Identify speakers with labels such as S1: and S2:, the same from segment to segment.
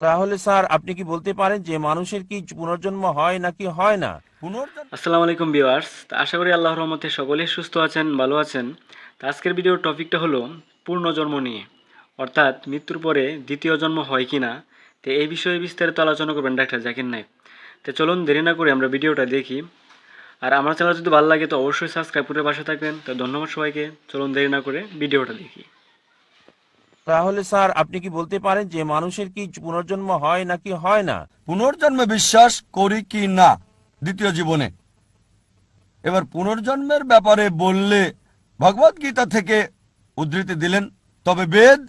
S1: তাহলে স্যার আপনি কি বলতে পারেন যে মানুষের কি পুনর্জন্ম হয় নাকি হয় না?
S2: আসসালামু আলাইকুম ভিউয়ার্স। আশা করি আল্লাহর রহমতে সকলেই সুস্থ আছেন, ভালো আছেন। আজকের ভিডিওর টপিকটা হলো পুনর্জন্ম নিয়ে, অর্থাৎ মৃত্যুর পরে দ্বিতীয় জন্ম হয় কি না। তো এই বিষয়ে বিস্তারিত আলোচনা করবেন ডাক্তার জাকির নায়েক। তো চলুন দেরি না করে আমরা ভিডিওটা দেখি। আর আমার চ্যানেল যদি ভালো লাগে তো অবশ্যই সাবস্ক্রাইব করে পাশে থাকবেন। তো ধন্যবাদ সবাইকে। চলুন দেরি না করে ভিডিওটা দেখি।
S1: তাহলে স্যার আপনি কি বলতে পারেন যে মানুষের কি পুনর্জন্ম হয় নাকি হয় না?
S3: পুনর্জন্মে বিশ্বাস করি কি না দ্বিতীয় জীবনে। এবার পুনর্জন্মের ব্যাপারে বললে ভগবদ গীতা থেকে উদ্ধৃতি দিলেন। তবে বেদ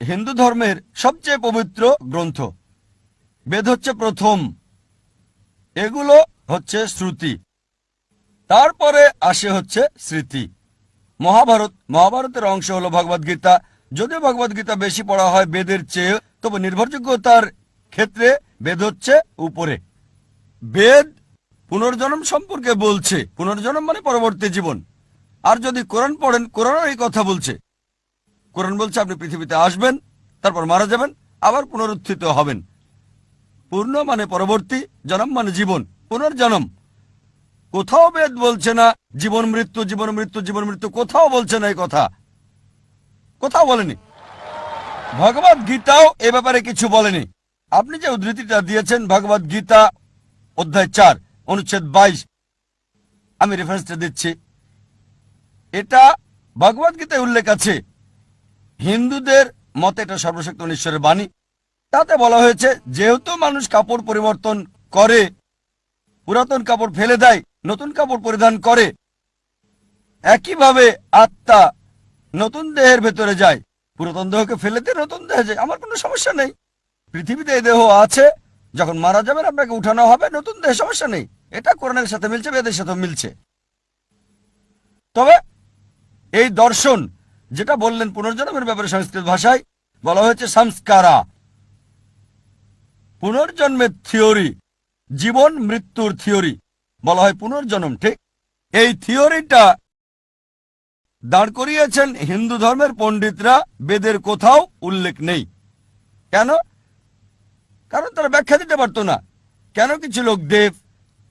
S3: হিন্দু ধর্মের সবচেয়ে পবিত্র গ্রন্থ। বেদ হচ্ছে প্রথম, এগুলো হচ্ছে শ্রুতি, তারপরে আসে হচ্ছে স্মৃতি। মহাভারতের অংশ হলো ভগবদ গীতা। যদিও ভগবদ গীতা বেশি পড়া হয় বেদের চেয়ে, তবে নির্ভরযোগ্যতার ক্ষেত্রে বেদ হচ্ছে উপরে। বেদ পুনর্জন্ম সম্পর্কে বলছে, পুনর্জন্ম মানে পরবর্তী জীবন। আর যদি কোরআন পড়েন, কোরআনও এই কথা বলছে। কোরআন বলছে আপনি পৃথিবীতে আসবেন, তারপর মারা যাবেন, আবার পুনরুত্থিত হবেন। পূর্ণ মানে পরবর্তী, জন্ম মানে জীবন, পুনর্জন্ম। কোথাও বেদ বলছে না জীবন মৃত্যু জীবন মৃত্যু জীবন মৃত্যু, কোথাও বলছে না এই কথা, কোথাও বলেনি। ভগবদ গীতাও এ ব্যাপারে কিছু বলেনি। আপনি যে উদ্ধৃতিটা দিয়েছেন ভগবদ গীতা অধ্যায় 4 অনুচ্ছেদ 22, আমি রেফারেন্সটা দিচ্ছি। এটা ভগবদ গীতায় উল্লেখ আছে। হিন্দুদের মতে এটা সর্বশক্ত ঈশ্বরের বাণী। তাতে বলা হয়েছে যেহেতু মানুষ কাপড় পরিবর্তন করে, পুরাতন কাপড় ফেলে দেয়, নতুন কাপড় পরিধান করে, একইভাবে আত্মা নতুন দেহের ভেতরে যায়। পুরাতন দেহকে ফেলে দিয়ে নতুন দেহে যায়, আমার কোনো সমস্যা নেই। পৃথিবীতে এই দেহ আছে, যখন মারা যাবেন আপনাকে উঠানো হবে নতুন দেহে, সমস্যা নেই। এটা কোরআনের সাথে মিলছে, বেদের সাথে মিলছে। তবে এই দর্শন যেটা বললেন পুনর্জন্মের ব্যাপারে, সংস্কৃত ভাষায় বলা হয়েছে সংস্কারা, পুনর্জন্মের থিওরি, জীবন মৃত্যুর থিওরি বলা হয় পুনর্জন্ম, ঠিক? এই থিওরিটা দাঁড় করিয়েছেন হিন্দু ধর্মের পণ্ডিতরা, বেদের কোথাও উল্লেখ নেই। কেন? কারণ তারা ব্যাখ্যা দিতে পারতো না। কেন কিছু লোক দেব,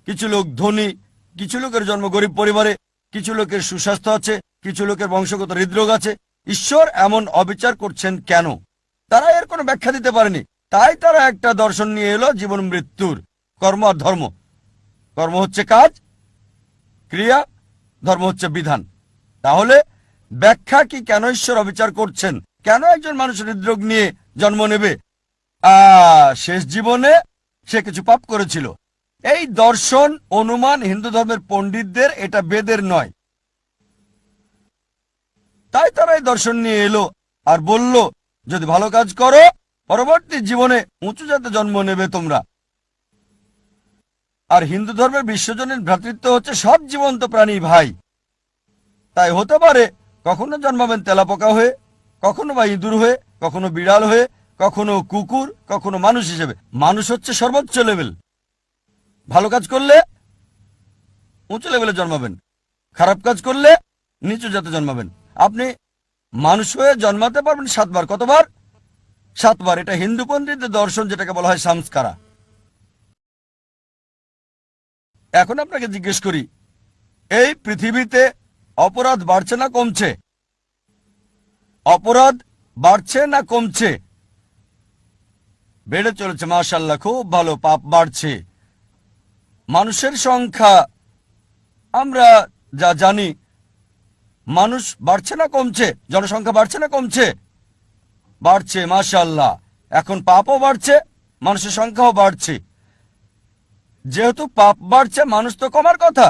S3: কিছু লোক ধনী, কিছু লোকের জন্ম গরিব পরিবারে, কিছু লোকের সুস্বাস্থ্য আছে, কিছু লোকের বংশগত হৃদরোগ আছে, ঈশ্বর এমন অবিচার করছেন কেন? তারা এর কোনো ব্যাখ্যা দিতে পারেনি। তাই তারা একটা দর্শন নিয়ে এলো জীবন মৃত্যুর, কর্ম আর ধর্ম। কর্ম হচ্ছে কাজ, ক্রিয়া, ধর্ম হচ্ছে বিধান। তাহলে ব্যাখ্যা কি কেন ঈশ্বর অবিচার করছেন? কেন একজন মানুষ হৃদরোগ নিয়ে জন্ম নেবে? শেষ জীবনে সে কিছু পাপ করেছিল। এই দর্শন অনুমান হিন্দু ধর্মের পণ্ডিতদের, এটা বেদের নয়। তাই তারা এই দর্শন নিয়ে এলো আর বলল যদি ভালো কাজ করো পরবর্তী জীবনে উঁচু জাতে জন্ম নেবে তোমরা। আর হিন্দু ধর্মের বিশ্বজনীন ভ্রাতৃত্ব হচ্ছে সব জীবন্ত প্রাণী ভাই। তাই হতে পারে কখনো জন্মাবেন তেলাপোকা হয়ে, কখনো বা ইঁদুর হয়ে, কখনো বিড়াল হয়ে, কখনো কুকুর, কখনো মানুষ হিসেবে। মানুষ হচ্ছে সর্বোচ্চ লেভেল। ভালো কাজ করলে উঁচু লেভেলে জন্মাবেন, খারাপ কাজ করলে নিচু জাতে জন্মাবেন। আপনি মানুষ হয়ে জন্মাতে পারবেন 7 বার। কতবার? 7 বার। এটা হিন্দু পণ্ডিতদের দর্শন, যেটাকে বলা হয় সংস্কারা। এখন আপনাকে জিজ্ঞেস করি, এই পৃথিবীতে অপরাধ বাড়ছে না কমছে? অপরাধ বাড়ছে না কমছে? বেড়ে চলেছে, মাশাআল্লাহ, খুব ভালো। পাপ বাড়ছে। মানুষের সংখ্যা আমরা যা জানি, মানুষ বাড়ছে না কমছে? জনসংখ্যা বাড়ছে না কমছে? বাড়ছে, মাশাআল্লাহ। এখন পাপও বাড়ছে, মানুষের সংখ্যাও বাড়ছে। যেহেতু পাপ বাড়ছে, মানুষ তো কমার কথা।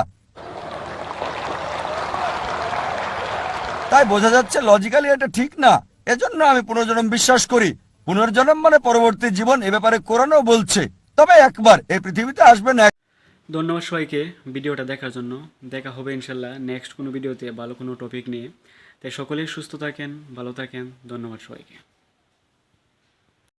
S3: তাই বোঝা যাচ্ছে লজিক্যালি এটা ঠিক না। এজন্য আমি পুনর্জন্ম বিশ্বাস করি। পুনর্জন্ম মানে পরবর্তী জীবন, এ ব্যাপারে কোরআনও বলছে। তবে একবার এই পৃথিবীতে আসবেন।
S2: ধন্যবাদ সবাইকে ভিডিওটা দেখার জন্য। দেখা হবে ইনশাল্লাহ নেক্সট কোনো ভিডিওতে ভালো কোনো টপিক নিয়ে। তাই সকলেই সুস্থ থাকেন, ভালো থাকেন। ধন্যবাদ সবাইকে।